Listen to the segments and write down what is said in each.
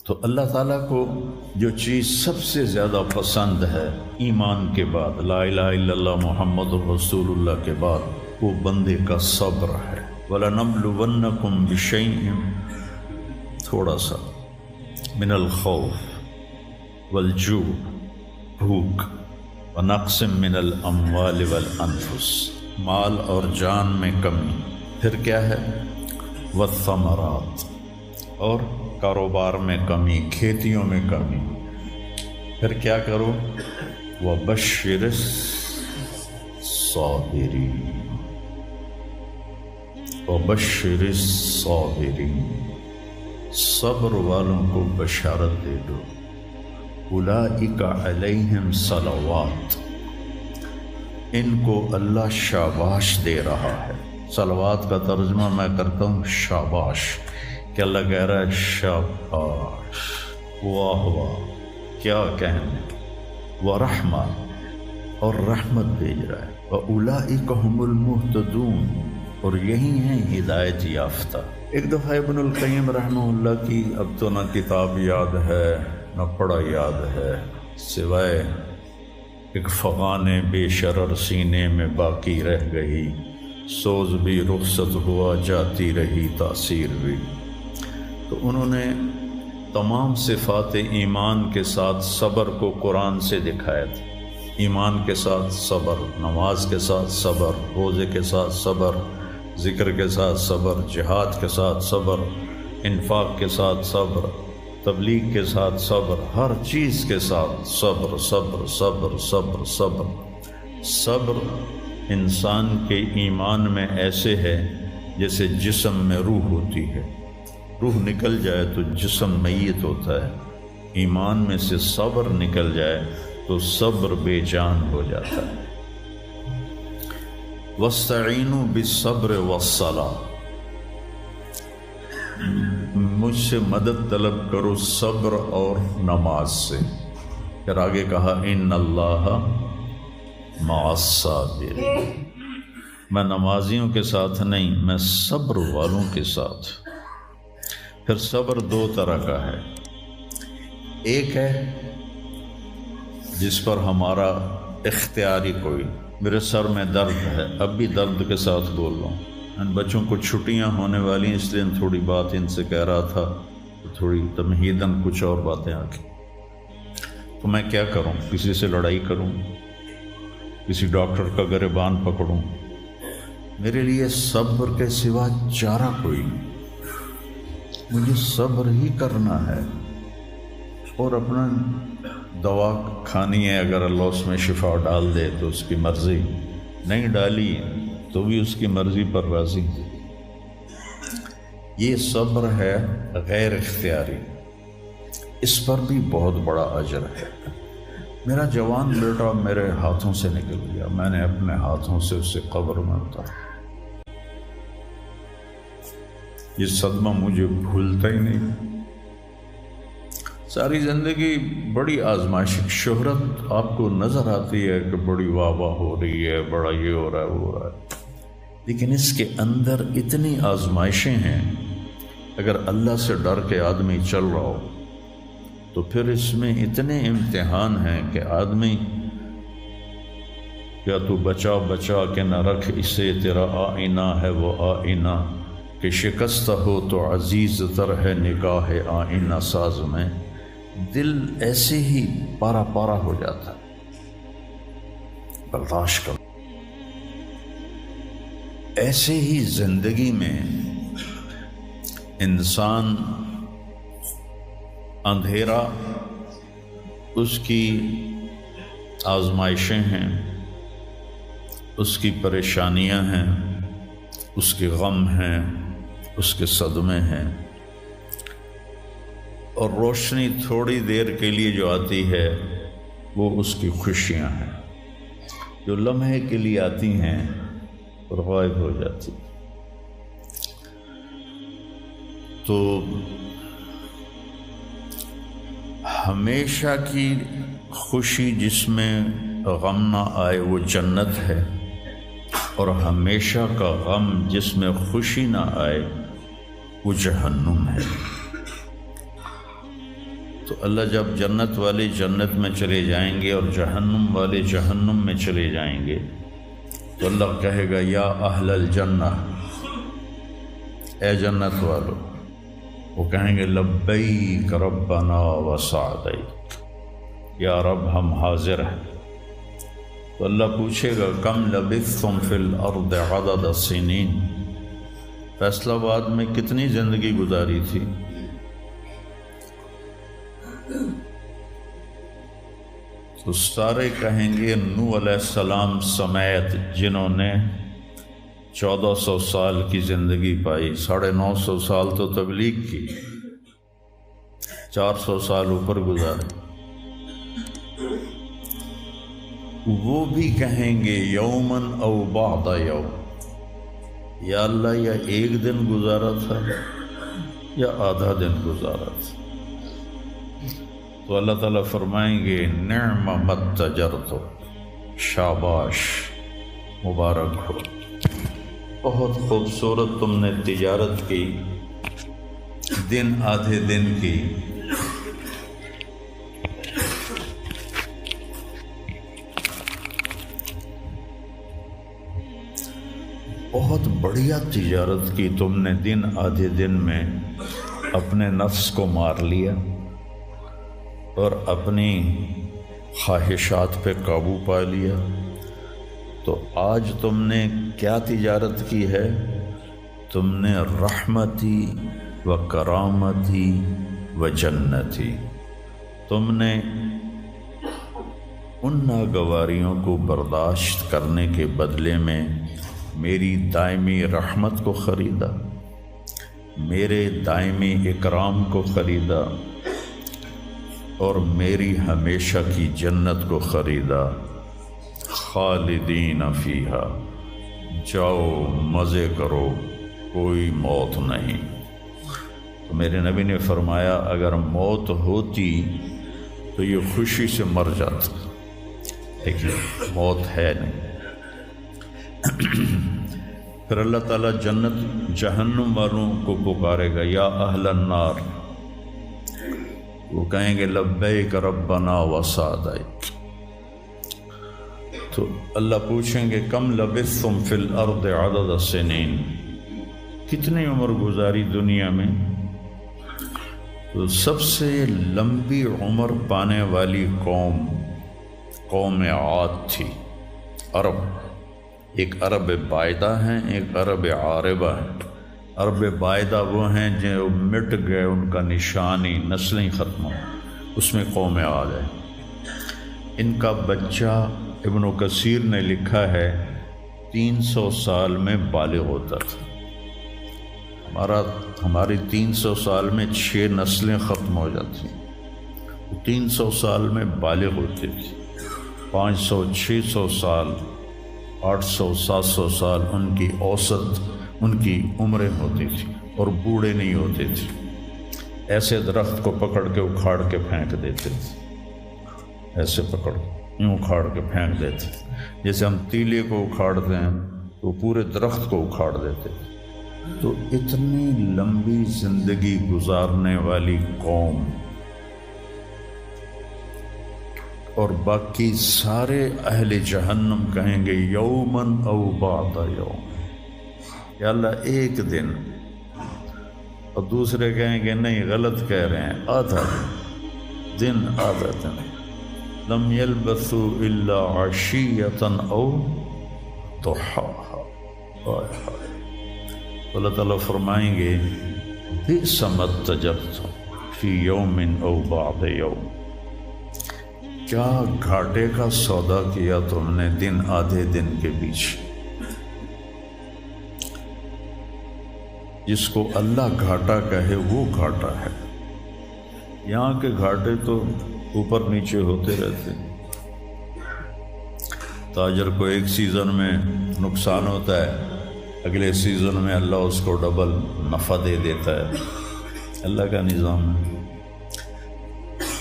تو اللہ تعالیٰ کو جو چیز سب سے زیادہ پسند ہے ایمان کے بعد، لا الہ الا اللہ محمد رسول اللہ کے بعد، وہ بندے کا صبر ہے۔ وَلَنَبْلُوَنَّكُمْ بِشَيْءٍ، تھوڑا سا، من الخوف والجوع، بھوک، ونقص من الاموال والانفس، مال اور جان میں کمی، پھر کیا ہے، والثمرات، اور کاروبار میں کمی، کھیتیوں میں کمی، پھر کیا کرو، وَبَشِّرِ الصَّابِرِينَ، وَبَشِّرِ الصَّابِرِينَ، صبر والوں کو بشارت دے دو۔ اولئک علیہم صلوات، ان کو اللہ شاباش دے رہا ہے۔ صلوات کا ترجمہ میں کرتا ہوں شاباش، کہ اللہ کہہ رہا ہے شاباش، واہ واہ، کیا کہنے، ورحمہ، اور رحمت بھیج رہا ہے، واولئک هم المہتدون، اور یہی ہیں ہدایت یافتہ۔ ایک دفعہ ابن القیم رحمہ اللہ کی اب تو نہ کتاب یاد ہے نہ پڑھا یاد ہے، سوائے ایک فغان بے شرر سینے میں باقی رہ گئی، سوز بھی رخصت ہوا جاتی رہی تاثیر بھی۔ تو انہوں نے تمام صفات ایمان کے ساتھ صبر کو قرآن سے دکھایا تھا۔ ایمان کے ساتھ صبر، نماز کے ساتھ صبر، روزے کے ساتھ صبر، ذکر کے ساتھ صبر، جہاد کے ساتھ صبر، انفاق کے ساتھ صبر، تبلیغ کے ساتھ صبر، ہر چیز کے ساتھ صبر صبر صبر صبر صبر۔ صبر انسان کے ایمان میں ایسے ہے جیسے جسم میں روح ہوتی ہے، روح نکل جائے تو جسم میت ہوتا ہے، ایمان میں سے صبر نکل جائے تو صبر بے جان ہو جاتا ہے۔ وَاسْتَعِینُوا بِالصَّبْرِ وَالصَّلَاةِ، مجھ سے مدد طلب کرو صبر اور نماز سے۔ پھر آگے کہا ان اللہ مع الصابرین، میں نمازیوں کے ساتھ نہیں، میں صبر والوں کے ساتھ۔ پھر صبر دو طرح کا ہے، ایک ہے جس پر ہمارا اختیاری کوئی، میرے سر میں درد ہے، اب بھی درد کے ساتھ بول رہا ہوں، ان بچوں کو چھٹیاں ہونے والی ہیں، اس لیے تھوڑی بات ان سے کہہ رہا تھا، تھوڑی تمہیداً کچھ اور باتیں آ گئی۔ تو میں کیا کروں، کسی سے لڑائی کروں، کسی ڈاکٹر کا گریبان پکڑوں؟ میرے لیے صبر کے سوا چارہ کوئی نہیں، مجھے صبر ہی کرنا ہے، اور اپنا دوا کھانی ہے، اگر اللہ اس میں شفا ڈال دے تو اس کی مرضی، نہیں ڈالی تو بھی اس کی مرضی پر راضی۔ یہ صبر ہے غیر اختیاری، اس پر بھی بہت بڑا اجر ہے۔ میرا جوان بیٹا میرے ہاتھوں سے نکل گیا، میں نے اپنے ہاتھوں سے اسے قبر میں اتارا، یہ صدمہ مجھے بھولتا ہی نہیں۔ ساری زندگی بڑی آزمائش، شہرت آپ کو نظر آتی ہے کہ بڑی واہ واہ ہو رہی ہے، بڑا یہ ہو رہا ہے وہ ہو رہا ہے، لیکن اس کے اندر اتنی آزمائشیں ہیں۔ اگر اللہ سے ڈر کے آدمی چل رہا ہو تو پھر اس میں اتنے امتحان ہیں کہ آدمی، کیا تو بچا بچا کے نہ رکھ اسے، تیرا آئینہ ہے وہ آئینہ، کہ شکستہ ہو تو عزیز تر ہے نگاہ آئینہ ساز میں۔ دل ایسے ہی پارا پارا ہو جاتا ہے، برداشت کرو۔ ایسے ہی زندگی میں انسان اندھیرا اس کی آزمائشیں ہیں، اس کی پریشانیاں ہیں، اس کے غم ہیں، اس کے صدمے ہیں، اور روشنی تھوڑی دیر کے لیے جو آتی ہے وہ اس کی خوشیاں ہیں، جو لمحے کے لیے آتی ہیں اور غائب ہو جاتی۔ تو ہمیشہ کی خوشی جس میں غم نہ آئے وہ جنت ہے، اور ہمیشہ کا غم جس میں خوشی نہ آئے وہ جہنم ہے۔ تو اللہ جب جنت والے جنت میں چلے جائیں گے اور جہنم والے جہنم میں چلے جائیں گے تو اللہ کہے گا یا اہل الجنہ، اے جنت والو، وہ کہیں گے لبیک ربنا وسعدیک، یا رب ہم حاضر ہیں۔ تو اللہ پوچھے گا کم لبثتم فی الارض عدد السنین، فیصلہ آباد میں کتنی زندگی گزاری تھی؟ تو سارے کہیں گے نوح علیہ السلام سمیت جنہوں نے 1400 سال کی زندگی پائی، 950 سال تو تبلیغ کی، 400 سال اوپر گزارے، وہ بھی کہیں گے یومن او بعد یوم، یا اللہ یا ایک دن گزارا تھا یا آدھا دن گزارا تھا۔ تو اللہ تعالیٰ فرمائیں گے نعم متجرت، شاباش، مبارک ہو، بہت خوبصورت تم نے تجارت کی، دن آدھے دن کی، بہت بڑھیا تجارت کی تم نے، دن آدھے دن میں اپنے نفس کو مار لیا اور اپنی خواہشات پہ قابو پا لیا۔ تو آج تم نے کیا تجارت کی ہے؟ تم نے رحمتی و کرامتی و جنتی، تم نے ان ناگواریوں کو برداشت کرنے کے بدلے میں میری دائمی رحمت کو خریدا، میرے دائمی اکرام کو خریدا اور میری ہمیشہ کی جنت کو خریدا۔ خالدین فیہا، جاؤ مزے کرو، کوئی موت نہیں۔ تو میرے نبی نے فرمایا اگر موت ہوتی تو یہ خوشی سے مر جاتا، لیکن موت ہے نہیں۔ پھر اللہ تعالیٰ جنت جہنم والوں کو پکارے گا یا اہل النار، وہ کہیں گے لبیک ربنا وسعدیک۔ تو اللہ پوچھیں گے کم لبثتم فی الارض عدد السنین، کتنی عمر گزاری دنیا میں؟ تو سب سے لمبی عمر پانے والی قوم عاد تھی، عرب۔ ایک عرب بائدہ ہیں، ایک عرب عاربہ ہیں۔ عرب بائدہ وہ ہیں جو مٹ گئے، ان کا نشانی نسلیں ختم ہو، اس میں قوم عاد ہے۔ ان کا بچہ ابن کثیر نے لکھا ہے 300 سال میں بالغ ہوتا تھا۔ ہماری 300 سال میں 6 نسلیں ختم ہو جاتی، 300 سال میں بالغ ہوتے تھے۔ 500 600 سال 800 700 سال ان کی اوسط ان کی عمریں ہوتی تھی اور بوڑھے نہیں ہوتے تھے۔ ایسے درخت کو پکڑ کے اکھاڑ کے پھینک دیتے تھے، ایسے پکڑ یوں اکھاڑ کے پھینک دیتے تھے، جیسے ہم تیلے کو اکھاڑتے ہیں تو پورے درخت کو اکھاڑ دیتے تھے۔ تو اتنی لمبی زندگی گزارنے والی قوم، اور باقی سارے اہل جہنم کہیں گے یومن او بعد یوم، یا اللہ ایک دن، اور دوسرے کہیں گے نہیں غلط کہہ رہے ہیں، آدھا دن، آدھا دن۔ لم یلبثوا الا عشیۃ او ضحاہا۔ اللہ تعالیٰ فرمائیں گے بئس ما اتجرتم فی یوم او بعد یوم، کیا گھاٹے کا سودا کیا تم نے دن آدھے دن کے بیچ۔ جس کو اللہ گھاٹا کہے وہ گھاٹا ہے، یہاں کے گھاٹے تو اوپر نیچے ہوتے رہتے۔ تاجر کو ایک سیزن میں نقصان ہوتا ہے، اگلے سیزن میں اللہ اس کو ڈبل نفع دے دیتا ہے، اللہ کا نظام ہے۔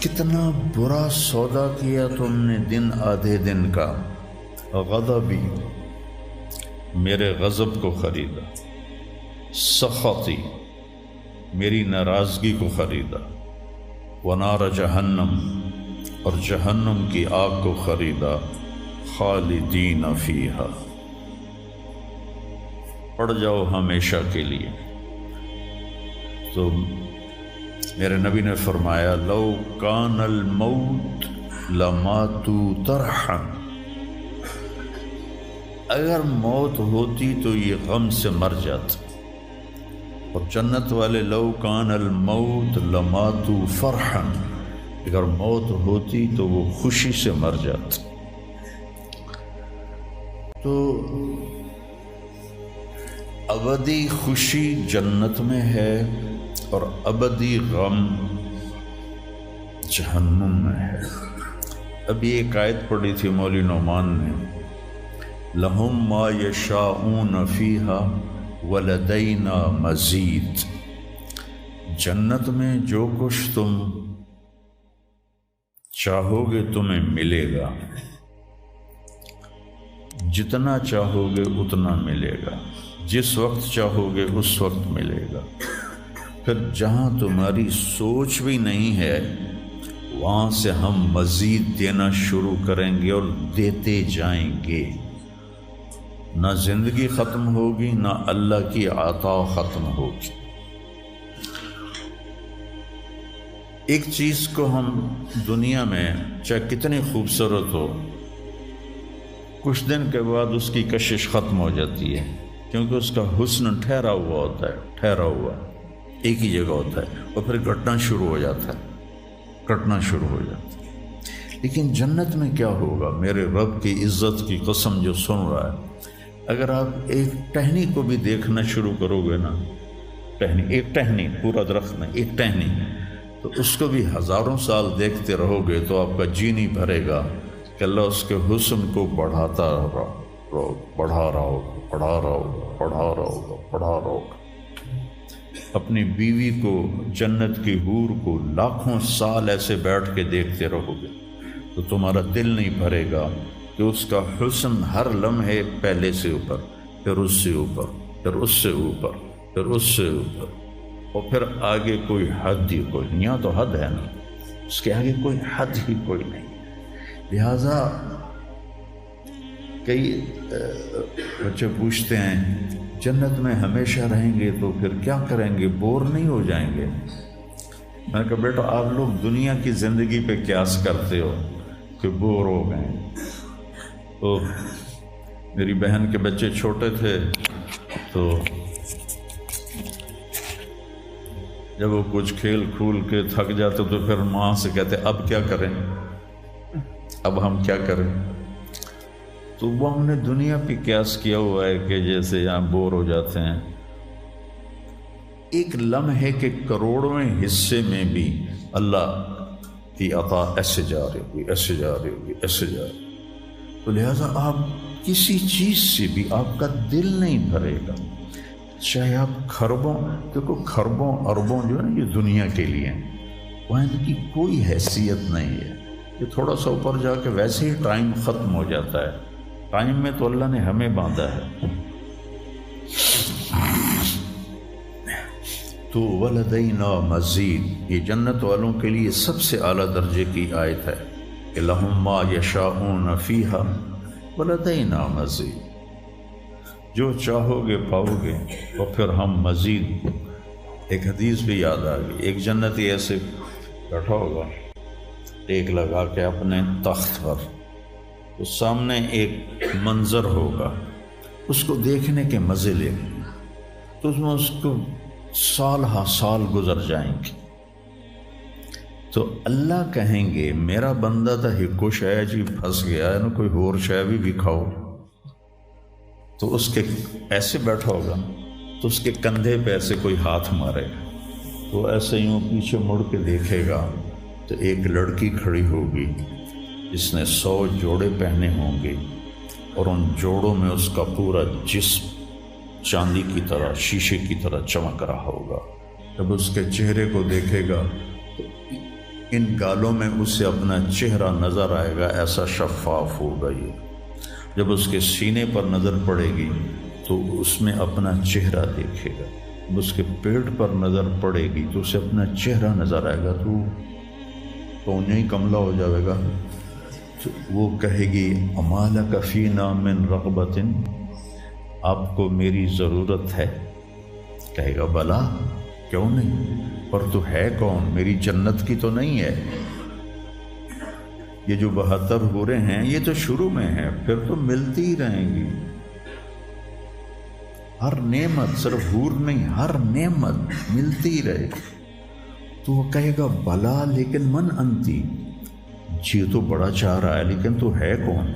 کتنا برا سودا کیا تم نے دن آدھے دن کا۔ غضبی، میرے غضب کو خریدا، سخطی، میری ناراضگی کو خریدا، ونار جہنم، اور جہنم کی آگ کو خریدا، خالدین فیہا، پڑ جاؤ ہمیشہ کے لیے۔ تو میرے نبی نے فرمایا لو کان الموت لماتوا طرحا، اگر موت ہوتی تو یہ غم سے مر جاتے، اور جنت والے لو کان الموت لماتوا فرحا، اگر موت ہوتی تو وہ خوشی سے مر جاتے۔ تو ابدی خوشی جنت میں ہے اور ابدی غم جہنم میں ہے۔ ابھی ایک آیت پڑھی تھی مولوی نعمان نے، لہم ما یشاءون فیہا ولدینا مزید، جنت میں جو کچھ تم چاہو گے تمہیں ملے گا، جتنا چاہو گے اتنا ملے گا، جس وقت چاہو گے اس وقت ملے گا۔ پھر جہاں تمہاری سوچ بھی نہیں ہے وہاں سے ہم مزید دینا شروع کریں گے اور دیتے جائیں گے، نہ زندگی ختم ہوگی نہ اللہ کی عطا ختم ہوگی۔ ایک چیز کو ہم دنیا میں چاہے کتنی خوبصورت ہو، کچھ دن کے بعد اس کی کشش ختم ہو جاتی ہے، کیونکہ اس کا حسن ٹھہرا ہوا ہوتا ہے، ٹھہرا ہوا ایک ہی جگہ ہوتا ہے، اور پھر کٹنا شروع ہو جاتا ہے، کٹنا شروع ہو جاتا ہے۔ لیکن جنت میں کیا ہوگا؟ میرے رب کی عزت کی قسم جو سن رہا ہے، اگر آپ ایک ٹہنی کو بھی دیکھنا شروع کرو گے نا، ایک ٹہنی، پورا درخت نہیں، ایک ٹہنی، تو اس کو بھی ہزاروں سال دیکھتے رہو گے تو آپ کا جی نہیں بھرے گا کہ اللہ اس کے حسن کو بڑھاتا رہو، بڑھا رہا ہوگا، بڑھا رہا ہوگا، بڑھا رہا ہوگا، بڑھا رہا ہوگا۔ اپنی بیوی کو، جنت کی حور کو لاکھوں سال ایسے بیٹھ کے دیکھتے رہو گے تو تمہارا دل نہیں بھرے گا کہ اس کا حسن ہر لمحے پہلے سے اوپر، پھر اس سے اوپر، پھر اس سے اوپر، پھر اس سے اوپر، اور پھر آگے کوئی حد ہی کوئی نہیں۔ یہاں تو حد ہے نا، اس کے آگے کوئی حد ہی کوئی نہیں۔ لہٰذا کئی بچے پوچھتے ہیں جنت میں ہمیشہ رہیں گے تو پھر کیا کریں گے، بور نہیں ہو جائیں گے؟ میں نے کہا بیٹا آپ لوگ دنیا کی زندگی پہ قیاس کرتے ہو کہ بور ہو گئے۔ تو میری بہن کے بچے چھوٹے تھے تو جب وہ کچھ کھیل کھول کے تھک جاتے تو پھر ماں سے کہتے اب کیا کریں، اب ہم کیا کریں؟ تو وہ ہم نے دنیا پہ قیاس کیا ہوا ہے کہ جیسے یہاں بور ہو جاتے ہیں، ایک لمحے کے کروڑویں حصے میں بھی اللہ کی عطا ایسے جا رہی ہوگی، ایسے جا رہی ہوگی، ایسے جا رہی ہوگی۔ تو لہٰذا آپ کسی چیز سے بھی آپ کا دل نہیں بھرے گا، چاہے آپ خربوں، دیکھو خربوں اربوں جو ہے نا یہ دنیا کے لیے وہاں ان کی کوئی حیثیت نہیں ہے، یہ تھوڑا سا اوپر جا کے ویسے ہی ٹائم ختم ہو جاتا ہے۔ ٹائم میں تو اللہ نے ہمیں باندھا ہے۔ تو ولدینا مزید، یہ جنت والوں کے لیے سب سے اعلیٰ درجے کی آیت ہے کہ لہم ما یشاءون فیہا ولدینا مزید، جو چاہو گے پاؤ گے، اور پھر ہم مزید۔ ایک حدیث بھی یاد آ گئی، ایک جنتی ایسے بیٹھا ہوگا ٹیک لگا کے اپنے تخت پر، تو سامنے ایک منظر ہوگا، اس کو دیکھنے کے مزے لے تو اس میں اس کو سال ہا سال گزر جائیں گے۔ تو اللہ کہیں گے میرا بندہ تھا ہکو شے جی پھنس گیا ہے نا، کوئی اور شے بھی کھاؤ۔ تو اس کے ایسے بیٹھا ہوگا تو اس کے کندھے پہ ایسے کوئی ہاتھ مارے گا، تو ایسے یوں پیچھے مڑ کے دیکھے گا تو ایک لڑکی کھڑی ہوگی جس نے 100 جوڑے پہنے ہوں گے، اور ان جوڑوں میں اس کا پورا جسم چاندی کی طرح، شیشے کی طرح چمک رہا ہوگا۔ جب اس کے چہرے کو دیکھے گا تو ان گالوں میں اسے اپنا چہرہ نظر آئے گا، ایسا شفاف ہوگا یہ۔ جب اس کے سینے پر نظر پڑے گی تو اس میں اپنا چہرہ دیکھے گا، جب اس کے پیٹ پر نظر پڑے گی تو اسے اپنا چہرہ نظر آئے گا، تو پونجا ہی کملا ہو جائے گا، تو وہ کہے گی اما لک فینا من رغبۃ، آپ کو میری ضرورت ہے؟ کہے گا بلا، کیوں نہیں، پر تو ہے کون، میری جنت کی تو نہیں ہے۔ یہ جو 72 حوریں ہیں یہ تو شروع میں ہیں، پھر تو ملتی ہی رہیں گی ہر نعمت، صرف حور نہیں، ہر نعمت ملتی ہی رہے گی۔ تو وہ کہے گا بلا لیکن من انتی، جی تو بڑا چاہ رہا ہے لیکن تو ہے کون؟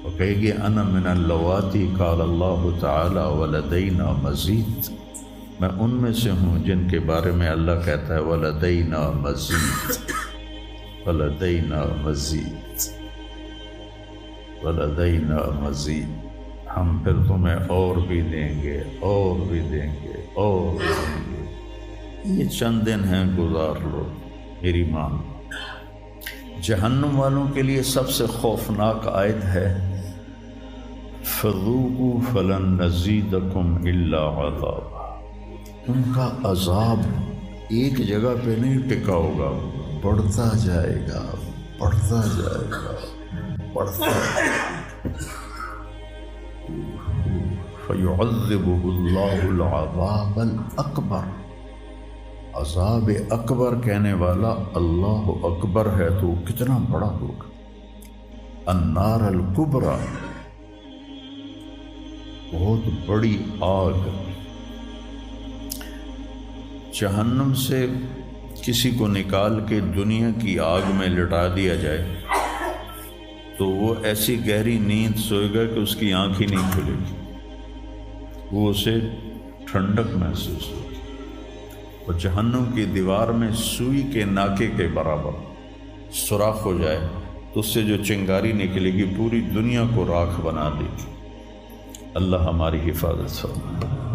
وہ کہے گی انا من اللواتی قال اللہ تعالی ولدینا مزید، میں ان میں سے ہوں جن کے بارے میں اللہ کہتا ہے ولدینا مزید، ولدینا مزید، ولدینا مزید، ہم پھر تمہیں اور بھی دیں گے، اور بھی دیں گے، اور بھی دیں گے، یہ چند دن ہیں گزار لو میری مان۔ جہنم والوں کے لیے سب سے خوفناک آیت ہے فَذُوقُوا فَلَن نَّزِيدَكُمْ إِلَّا عَذَابًا، ان کا عذاب ایک جگہ پہ نہیں ٹکا ہوگا، بڑھتا جائے گا، بڑھتا جائے گا، بڑھتا جائے گا۔ فَيُعَذِّبُهُ اللَّهُ الْعَذَابَ الْأَكْبَرَ، عذاب اکبر کہنے والا اللہ اکبر ہے تو وہ کتنا بڑا ہوگا۔ النار الکبریٰ، بہت بڑی آگ۔ جہنم سے کسی کو نکال کے دنیا کی آگ میں لٹا دیا جائے تو وہ ایسی گہری نیند سوئے گا کہ اس کی آنکھ ہی نہیں کھلے گی، وہ اسے ٹھنڈک محسوس ہوگی۔ اور جہنم کی دیوار میں سوئی کے ناکے کے برابر سوراخ ہو جائے تو اس سے جو چنگاری نکلے گی پوری دنیا کو راکھ بنا دے گی۔ اللہ ہماری حفاظت فرمائے۔